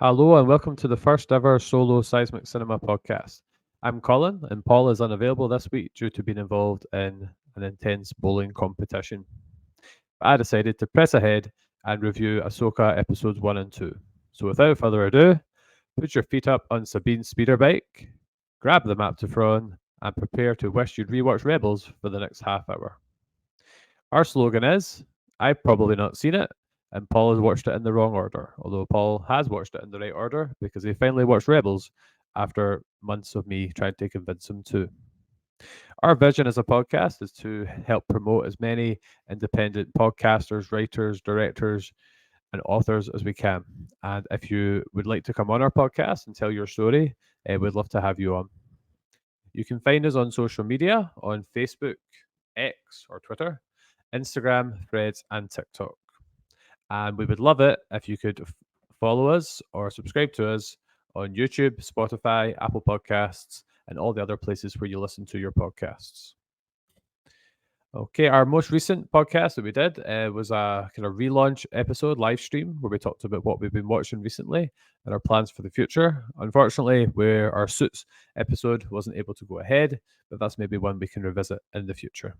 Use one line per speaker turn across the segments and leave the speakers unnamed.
Hello and welcome to the first ever solo seismic cinema podcast. I'm Colin, and Paul is unavailable this week due to being involved in an intense bowling competition. I decided to press ahead and review Ahsoka episodes 1 and 2. So without further ado, put your feet up on Sabine's speeder bike, grab the map to Thrawn, and prepare to wish you'd rewatch Rebels for the next half hour. Our slogan is I've probably not seen it, and Paul has watched it in the wrong order, although Paul has watched it in the right order because he finally watched Rebels after months of me trying to convince him to. Our vision as a podcast is to help promote as many independent podcasters, writers, directors, and authors as we can. And if you would like to come on our podcast and tell your story, we'd love to have you on. You can find us on social media on Facebook, X, or Twitter, Instagram, Threads, and TikTok. And we would love it if you could follow us or subscribe to us on YouTube, Spotify, Apple Podcasts, and all the other places where you listen to your podcasts. Okay, our most recent podcast that we did was a kind of relaunch episode, live stream, where we talked about what we've been watching recently and our plans for the future. Unfortunately, where our Suits episode wasn't able to go ahead, but that's maybe one we can revisit in the future.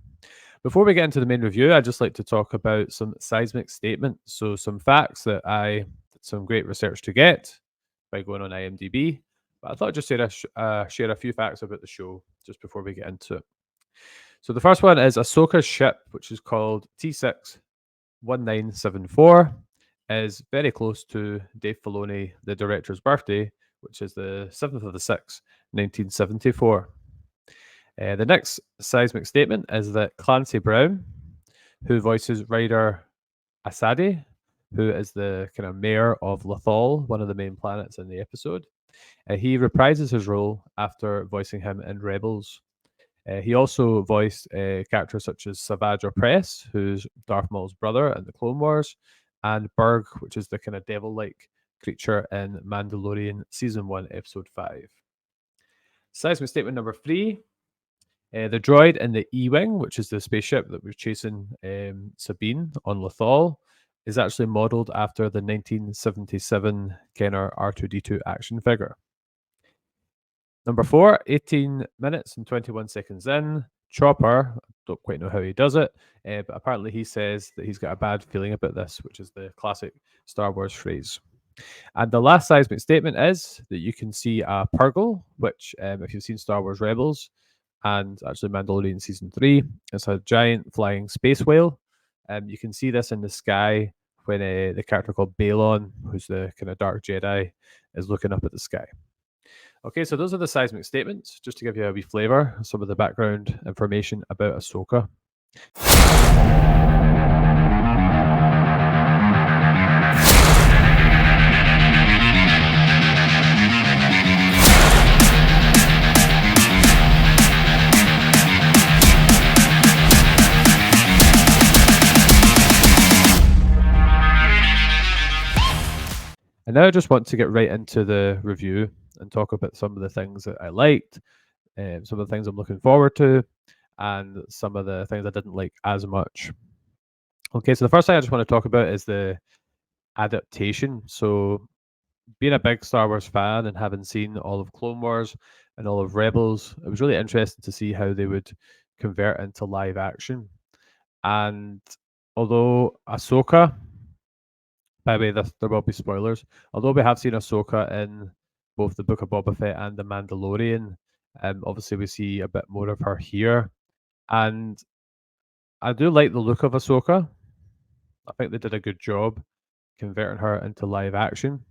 Before we get into the main review, I'd just like to talk about some seismic statements. So, some facts that I did some great research to get by going on IMDb. But I thought I'd just share a few facts about the show just before we get into it. So the first one is Ahsoka's ship, which is called T61974, is very close to Dave Filoni, the director's birthday, which is the 7th of the 6th, 1974. The next seismic statement is that Clancy Brown, who voices Ryder Asadi, who is the kind of mayor of Lothal, one of the main planets in the episode, he reprises his role after voicing him in Rebels. He also voiced characters such as Savage Opress, who's Darth Maul's brother in the Clone Wars, and Burg, which is the kind of devil-like creature in Mandalorian Season 1, Episode 5. Seismic statement number 3. The droid in the E-Wing, which is the spaceship that was chasing Sabine on Lothal, is actually modelled after the 1977 Kenner R2-D2 action figure. Number 4, 18 minutes and 21 seconds in, Chopper, don't quite know how he does it, but apparently he says that he's got a bad feeling about this, which is the classic Star Wars phrase. And the last seismic statement is that you can see a Purgle, which, if you've seen Star Wars Rebels and actually Mandalorian Season 3, it's a giant flying space whale. You can see this in the sky when the character called Balon, who's the kind of dark Jedi, is looking up at the sky. Okay, so those are the seismic statements, just to give you a wee flavour of some of the background information about Ahsoka. And now I just want to get right into the review and talk about some of the things that I liked, some of the things I'm looking forward to, and some of the things I didn't like as much. Okay, so the first thing I just want to talk about is the adaptation. So, being a big Star Wars fan and having seen all of Clone Wars and all of Rebels, it was really interesting to see how they would convert into live action. And although Ahsoka, by the way, there will be spoilers. Although we have seen Ahsoka in both the Book of Boba Fett and the Mandalorian, obviously we see a bit more of her here, and I do like the look of Ahsoka. I think they did a good job converting her into live action,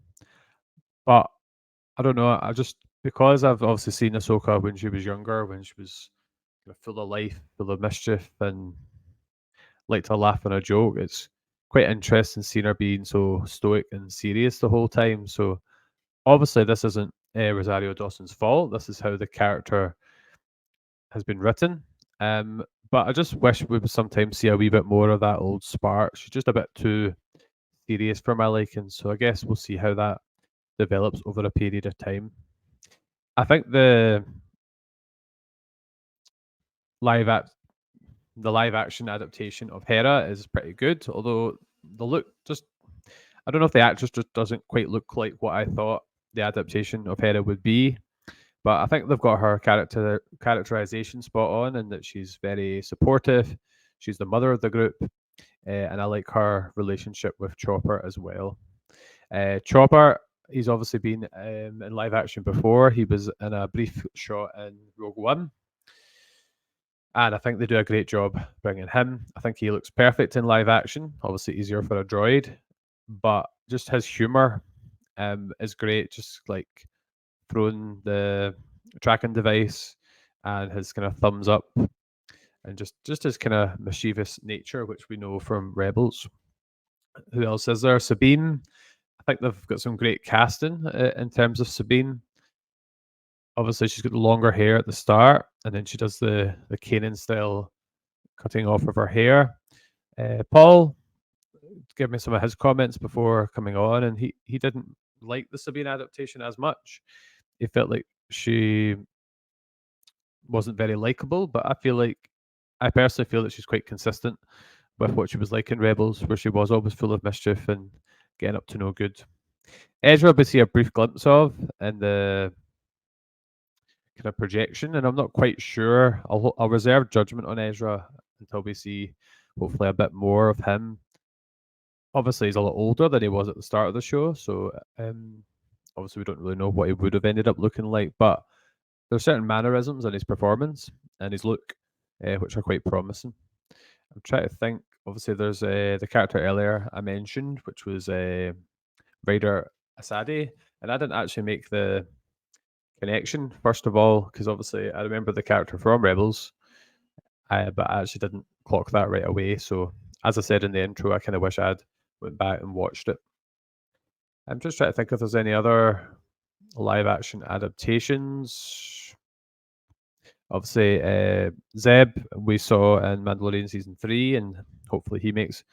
but I don't know. I just because I've obviously seen Ahsoka when she was younger, when she was full of life, full of mischief, and like to laugh and a joke. It's quite interesting seeing her being so stoic and serious the whole time. So obviously, this isn't Rosario Dawson's fault. This is how the character has been written. But I just wish we would sometimes see a wee bit more of that old spark. She's just a bit too serious for my liking. So I guess we'll see how that develops over a period of time. I think the live action adaptation of Hera is pretty good, although the look just I don't know if the actress just doesn't quite look like what I thought the adaptation of Hera would be, but I think they've got her characterization spot on, and that she's very supportive. She's the mother of the group, and I like her relationship with Chopper as well. Chopper, he's obviously been in live action before. He was in a brief shot in Rogue One, and I think they do a great job bringing him. I think he looks perfect in live action. Obviously, easier for a droid, but just his humor is great. Just like throwing the tracking device and his kind of thumbs up, and just his kind of mischievous nature, which we know from Rebels. Who else is there? Sabine. I think they've got some great casting in terms of Sabine. Obviously, she's got the longer hair at the start, and then she does the Kanan style cutting off of her hair. Paul gave me some of his comments before coming on, and he didn't like the Sabine adaptation as much. He felt like she wasn't very likable, but I personally feel that she's quite consistent with what she was like in Rebels, where she was always full of mischief and getting up to no good. Ezra, we see a brief glimpse of in the kind of projection, and I'm not quite sure. I'll reserve judgment on Ezra until we see hopefully a bit more of him. Obviously, he's a lot older than he was at the start of the show, so obviously we don't really know what he would have ended up looking like, but there's certain mannerisms in his performance and his look, which are quite promising. I'm trying to think. Obviously, there's the character earlier I mentioned, which was Ryder Asadi, and I didn't actually make the connection first of all because obviously I remember the character from Rebels, but I actually didn't clock that right away. So as I said in the intro, I kind of wish I'd went back and watched it. I'm just trying to think if there's any other live action adaptations. Obviously, Zeb we saw in Mandalorian season 3, and hopefully he makes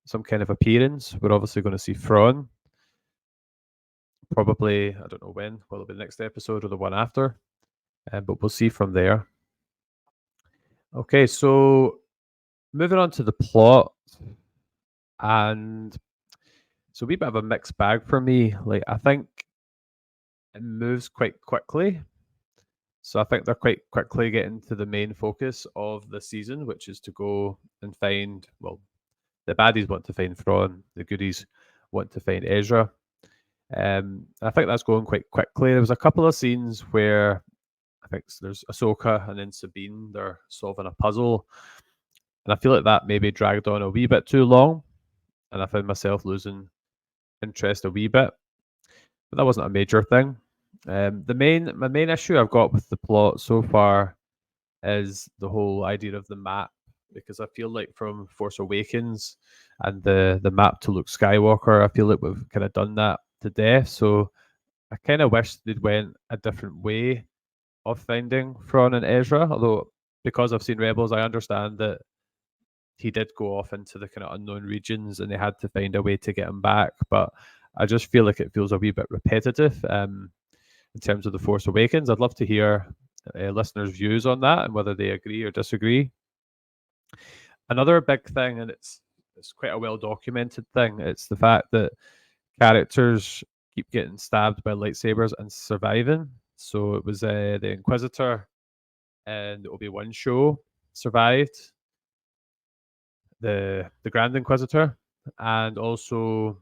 some kind of appearance. We're obviously going to see Thrawn. Probably, I don't know when. Will it be the next episode or the one after? But we'll see from there. Okay, so moving on to the plot, and so a wee bit of a mixed bag for me. Like, I think it moves quite quickly. So I think they're quite quickly getting to the main focus of the season, which is to go and find, well, the baddies want to find Thrawn, the goodies want to find Ezra. I think that's going quite quickly. There was a couple of scenes where I think there's Ahsoka and then Sabine, they're solving a puzzle. And I feel like that maybe dragged on a wee bit too long. And I found myself losing interest a wee bit. But that wasn't a major thing. My main issue I've got with the plot so far is the whole idea of the map, because I feel like from Force Awakens and the map to Luke Skywalker, I feel like we've kind of done that to death. So I kind of wish they'd went a different way of finding Thrawn and Ezra. Although because I've seen Rebels, I understand that he did go off into the kind of unknown regions and they had to find a way to get him back. But I just feel like it feels a wee bit repetitive in terms of the Force Awakens. I'd love to hear listeners' views on that and whether they agree or disagree. Another big thing, and it's quite a well documented thing, it's the fact that characters keep getting stabbed by lightsabers and surviving. So it was the Inquisitor and the Obi-Wan show survived, the Grand Inquisitor, and also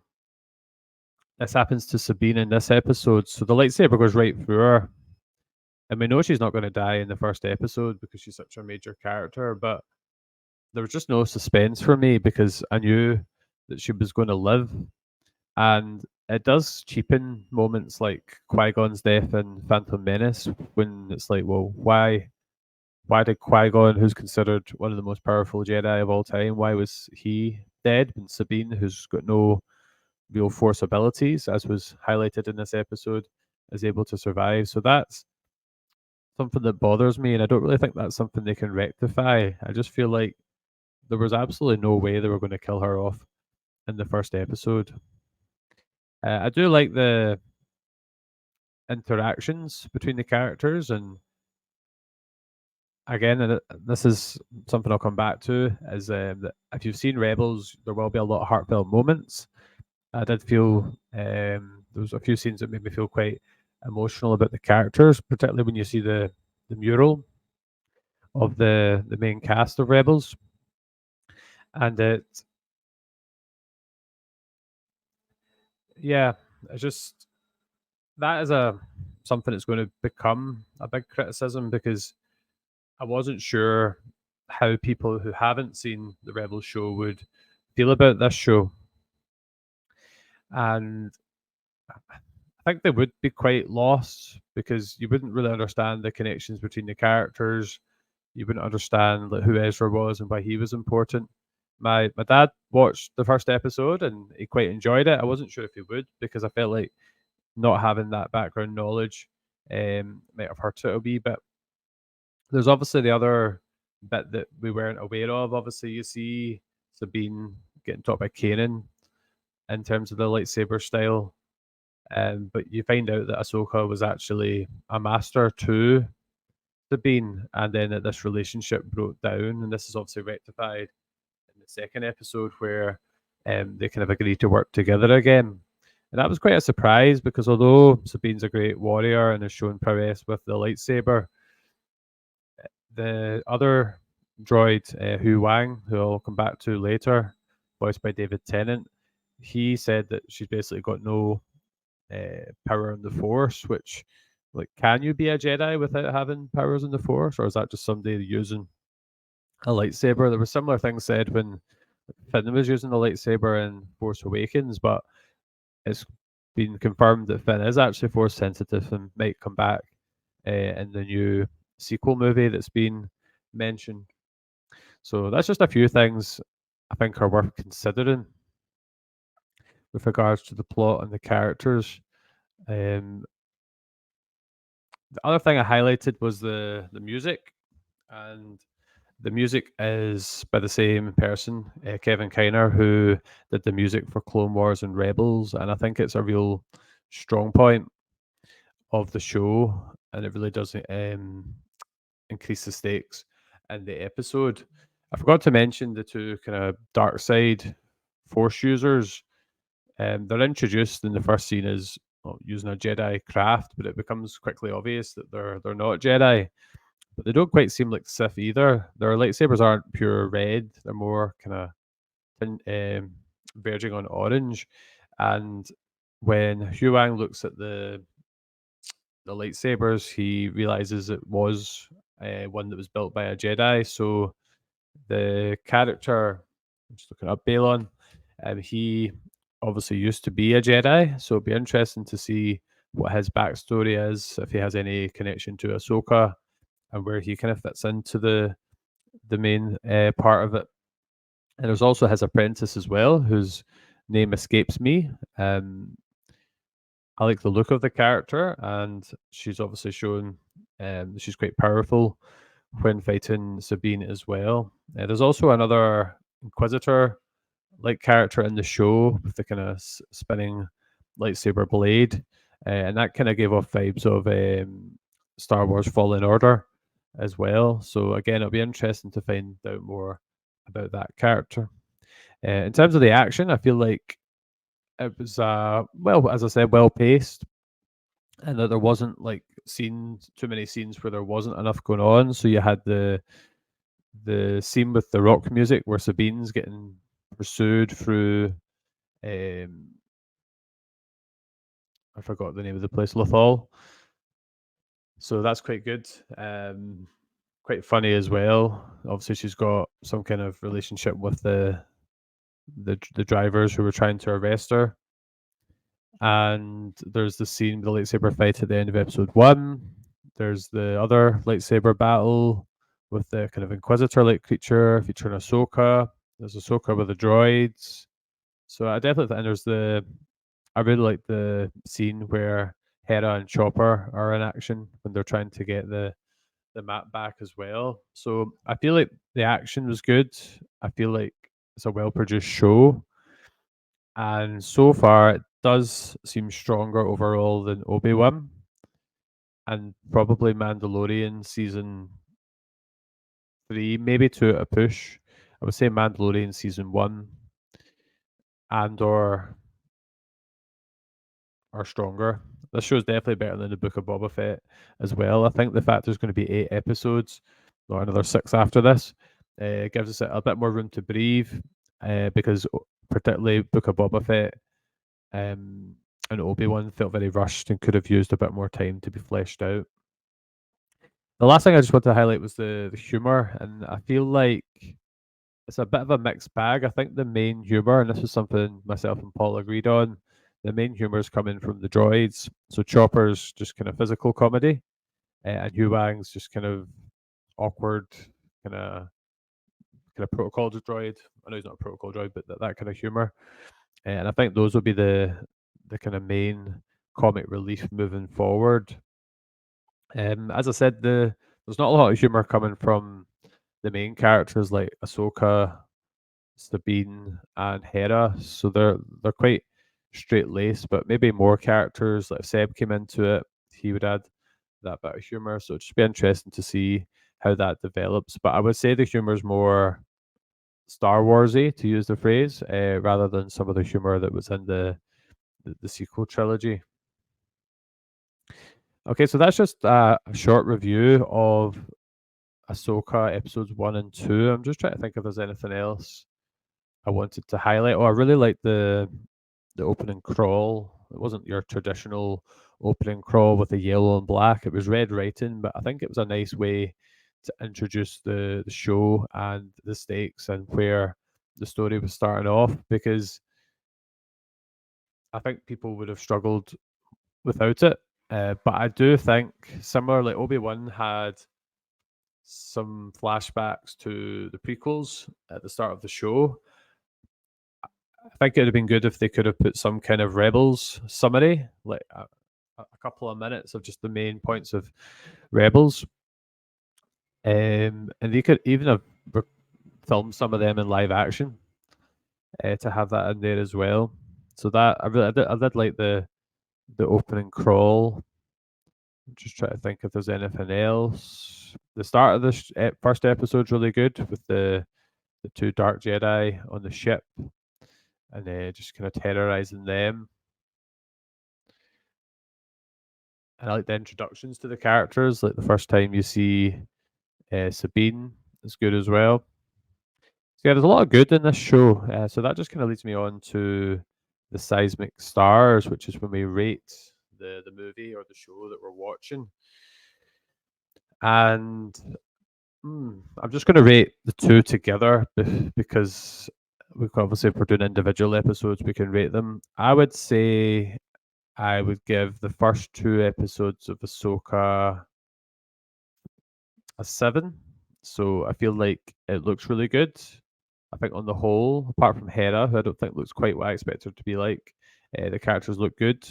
this happens to Sabine in this episode. So the lightsaber goes right through her. And we know she's not going to die in the first episode because she's such a major character, but there was just no suspense for me because I knew that she was going to live. And it does cheapen moments like Qui-Gon's death in Phantom Menace when it's like, well, why did Qui-Gon, who's considered one of the most powerful Jedi of all time, why was he dead? And Sabine, who's got no real force abilities, as was highlighted in this episode, is able to survive. So that's something that bothers me, and I don't really think that's something they can rectify. I just feel like there was absolutely no way they were going to kill her off in the first episode. I do like the interactions between the characters, and again, and this is something I'll come back to, is that if you've seen Rebels, there will be a lot of heartfelt moments, I did feel there was a few scenes that made me feel quite emotional about the characters, particularly when you see the mural of the main cast of Rebels, and yeah, it's just that is a something that's going to become a big criticism because I wasn't sure how people who haven't seen the Rebels show would feel about this show, and I think they would be quite lost because you wouldn't really understand the connections between the characters. You wouldn't understand like who Ezra was and why he was important. My dad watched the first episode and he quite enjoyed it. I wasn't sure if he would because I felt like not having that background knowledge might have hurt it a wee bit. There's obviously the other bit that we weren't aware of. Obviously, you see Sabine getting taught by Kanan in terms of the lightsaber style, but you find out that Ahsoka was actually a master to Sabine, and then that this relationship broke down, and this is obviously rectified in the second episode where they kind of agreed to work together again. And that was quite a surprise because although Sabine's a great warrior and has shown prowess with the lightsaber, the other droid, Hu Wang, who I'll come back to later, voiced by David Tennant, he said that she's basically got no power in the Force, which, like, can you be a Jedi without having powers in the Force, or is that just somebody using a lightsaber? There were similar things said when Finn was using the lightsaber in Force Awakens, but it's been confirmed that Finn is actually Force sensitive and might come back in the new sequel movie that's been mentioned. So that's just a few things I think are worth considering with regards to the plot and the characters. Um, the other thing I highlighted was the music, and the music is by the same person, Kevin Kiner, who did the music for Clone Wars and Rebels, and I think it's a real strong point of the show, and it really does increase the stakes in the episode. I forgot to mention the two kind of dark side force users. They're introduced in the first scene as well, using a Jedi craft, but it becomes quickly obvious that they're not Jedi. But they don't quite seem like Sith either. Their lightsabers aren't pure red; they're more kind of verging on orange. And when Huang looks at the lightsabers, he realizes it was one that was built by a Jedi. So the character, I'm just looking up Balon, he obviously used to be a Jedi. So it'd be interesting to see what his backstory is, if he has any connection to Ahsoka, and where he kind of fits into the main part of it. And there's also his apprentice as well, whose name escapes me. I like the look of the character, and she's obviously shown she's quite powerful when fighting Sabine as well. There's also another Inquisitor like character in the show with the kind of spinning lightsaber blade, and that kind of gave off vibes of Star Wars Fallen Order as well. So again, it'll be interesting to find out more about that character. In terms of the action, I feel like it was well, as I said, well paced, and that there wasn't like scenes too many scenes where there wasn't enough going on. So you had the scene with the rock music where Sabine's getting pursued through um I forgot the name of the place, Lothal. So that's quite good. Quite funny as well. Obviously, she's got some kind of relationship with the drivers who were trying to arrest her. And there's the scene with the lightsaber fight at the end of episode one. There's the other lightsaber battle with the kind of Inquisitor-like creature featuring Ahsoka. There's Ahsoka with the droids. So I definitely think there's I really like the scene where Hera and Chopper are in action when they're trying to get the map back as well. So I feel like the action was good. I feel like it's a well produced show. And so far it does seem stronger overall than Obi-Wan and probably Mandalorian season 3, maybe 2 at a push. I would say Mandalorian season 1 and or are stronger. This show is definitely better than the Book of Boba Fett as well. I think the fact there's going to be 8 episodes, or another 6 after this, gives us a bit more room to breathe. Because particularly Book of Boba Fett um, and Obi-Wan felt very rushed and could have used a bit more time to be fleshed out. The last thing I just want to highlight was the humor, and I feel like it's a bit of a mixed bag. I think the main humor, and this is something myself and Paul agreed on, the main humor is coming from the droids. So Chopper's just kind of physical comedy, and Hugh Wang's just kind of awkward, kind of protocol droid. I know he's not a protocol droid, but that kind of humor. And I think those will be the kind of main comic relief moving forward. As I said, there's not a lot of humor coming from the main characters like Ahsoka, Sabine, and Hera, so they're quite straight laced. But maybe more characters, like if Seb came into it, he would add that bit of humor. So it'd just be interesting to see how that develops. But I would say the humor is more Star Warsy, to use the phrase, rather than some of the humor that was in the sequel trilogy. Okay, so that's just a short review of Ahsoka episodes 1 and 2. I'm just trying to think if there's anything else I wanted to highlight. Oh, I really like the opening crawl. It wasn't your traditional opening crawl with the yellow and black. It was red writing, but I think it was a nice way to introduce the show and the stakes and where the story was starting off, because I think people would have struggled without it. But I do think, similar, like Obi-Wan had some flashbacks to the prequels at the start of the show. I think it would have been good if they could have put some kind of Rebels summary, like a couple of minutes of just the main points of Rebels. And they could even have filmed some of them in live action, to have that in there as well. So that I did like the opening crawl. I'm just trying to think if there's anything else. The start of this first episode's really good with the two Dark Jedi on the ship, and just kind of terrorizing them. And I like the introductions to the characters. Like the first time you see Sabine is good as well. So yeah, there's a lot of good in this show. So that just kind of leads me on to the seismic stars, which is when we rate the movie or the show that we're watching. And I'm just going to rate the two together because we can, obviously, if we're doing individual episodes, we can rate them. I would say I would give the first 2 episodes of Ahsoka a 7. So I feel like it looks really good. I think on the whole, apart from Hera, who I don't think looks quite what I expect her to be like, the characters look good.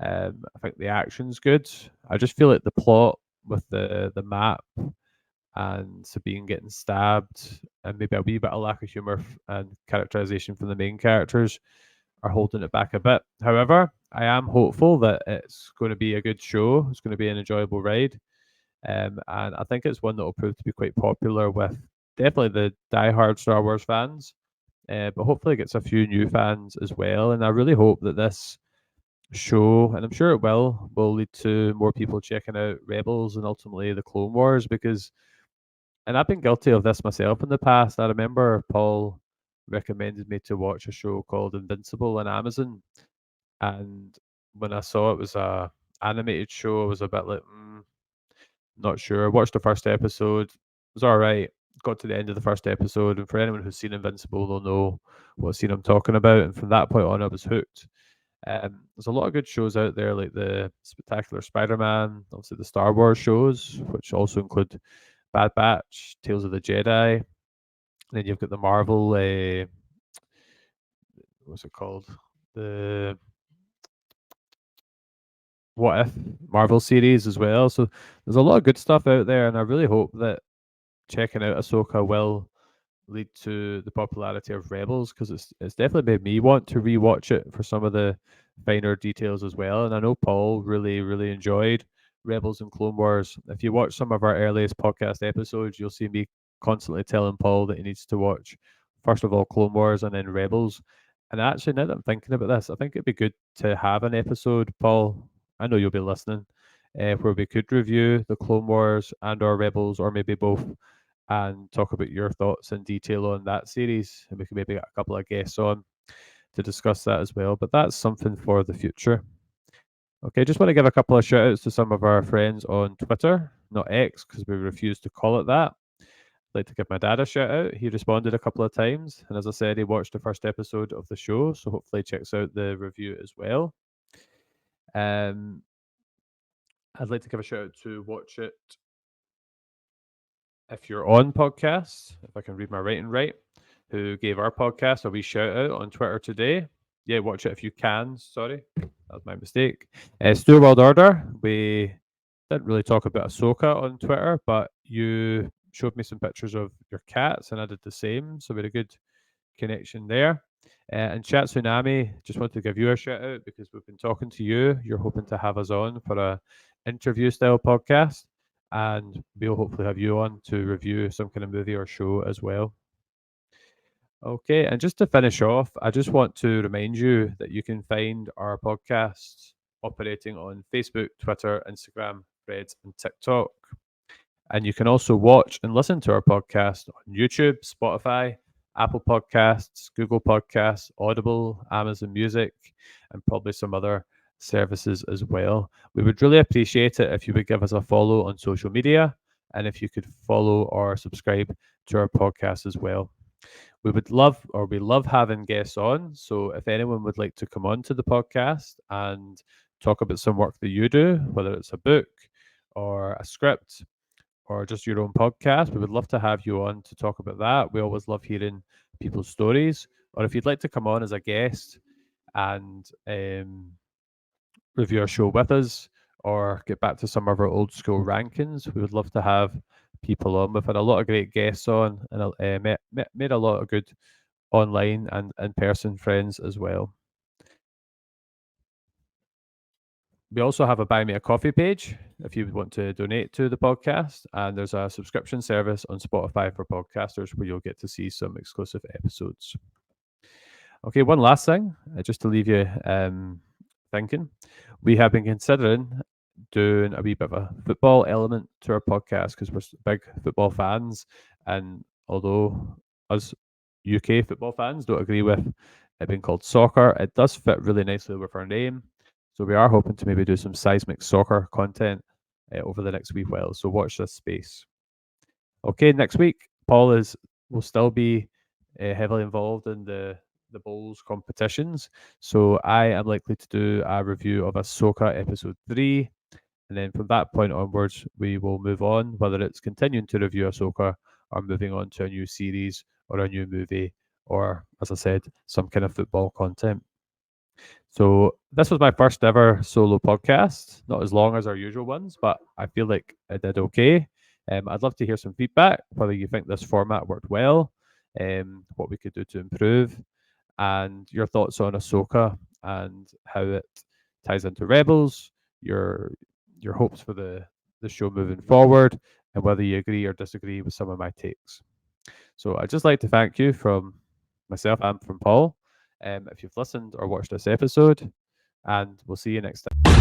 I think the action's good. I just feel like the plot with the map and Sabine getting stabbed, and maybe a wee bit of lack of humor and characterization from the main characters are holding it back a bit. However, I am hopeful that it's going to be a good show. It's going to be an enjoyable ride. And I think it's one that will prove to be quite popular with definitely the die-hard Star Wars fans, but hopefully it gets a few new fans as well. And I really hope that this show, and I'm sure it will lead to more people checking out Rebels and ultimately the Clone Wars, because, and I've been guilty of this myself in the past. I remember Paul recommended me to watch a show called Invincible on Amazon, and when I saw it was a animated show, I was a bit like, not sure. Watched the first episode. It was all right. Got to the end of the first episode, and for anyone who's seen Invincible, they'll know what scene I'm talking about. And from that point on, I was hooked. There's a lot of good shows out there, like the Spectacular Spider-Man, obviously the Star Wars shows, which also include Bad Batch, Tales of the Jedi. And then you've got the Marvel, what's it called? The What If Marvel series as well. So there's a lot of good stuff out there, and I really hope that checking out Ahsoka will lead to the popularity of Rebels, because it's definitely made me want to rewatch it for some of the finer details as well. And I know Paul really enjoyed Rebels and Clone Wars. If you watch some of our earliest podcast episodes, you'll see me constantly telling Paul that he needs to watch first of all Clone Wars and then Rebels. And actually, now that I'm thinking about this, I think it'd be good to have an episode, Paul. I know you'll be listening, where we could review the Clone Wars and/or Rebels, or maybe both, and talk about your thoughts in detail on that series. And we could maybe get a couple of guests on to discuss that as well. But that's something for the future. Okay, just want to give a couple of shout outs to some of our friends on Twitter, not X, because we refuse to call it that. I'd like to give my dad a shout out. He responded a couple of times, and as I said, he watched the first episode of the show, so hopefully he checks out the review as well. Um, I'd like to give a shout out to Watch It If You're On podcasts, if I can read my writing right, who gave our podcast a wee shout out on Twitter today. Yeah, watch it if you can. Sorry, that was my mistake. Stu World Order. We didn't really talk about Ahsoka on Twitter, but you showed me some pictures of your cats, and I did the same. So we had a good connection there. And Chat Tsunami, just want to give you a shout out because we've been talking to you. You're hoping to have us on for a interview style podcast, and we'll hopefully have you on to review some kind of movie or show as well. Okay, and just to finish off, I just want to remind you that you can find our podcasts operating on Facebook, Twitter, Instagram, Threads, and TikTok. And you can also watch and listen to our podcast on YouTube, Spotify, Apple Podcasts, Google Podcasts, Audible, Amazon Music, and probably some other services as well. We would really appreciate it if you would give us a follow on social media and if you could follow or subscribe to our podcast as well. We love having guests on. So if anyone would like to come on to the podcast and talk about some work that you do, whether it's a book or a script or just your own podcast, we would love to have you on to talk about that. We always love hearing people's stories. Or if you'd like to come on as a guest and review our show with us or get back to some of our old school rankings, we would love to have people on. We've had a lot of great guests on and made a lot of good online and in-person friends as well. We also have a Buy Me a Coffee page if you want to donate to the podcast. And there's a subscription service on Spotify for podcasters where you'll get to see some exclusive episodes. Okay, one last thing, just to leave you thinking. We have been considering doing a wee bit of a football element to our podcast because we're big football fans. And although us UK football fans don't agree with it being called soccer, it does fit really nicely with our name. So we are hoping to maybe do some seismic soccer content over the next wee while. So watch this space. Okay, next week, Paul will still be heavily involved in the bowls competitions. So I am likely to do a review of Ahsoka episode 3. And then from that point onwards, we will move on, whether it's continuing to review Ahsoka or moving on to a new series or a new movie or, as I said, some kind of football content. So this was my first ever solo podcast, not as long as our usual ones, but I feel like I did okay. I'd love to hear some feedback, whether you think this format worked well, what we could do to improve, and your thoughts on Ahsoka and how it ties into Rebels, your hopes for the show moving forward, and whether you agree or disagree with some of my takes. So I'd just like to thank you from myself and from Paul if you've listened or watched this episode, and we'll see you next time.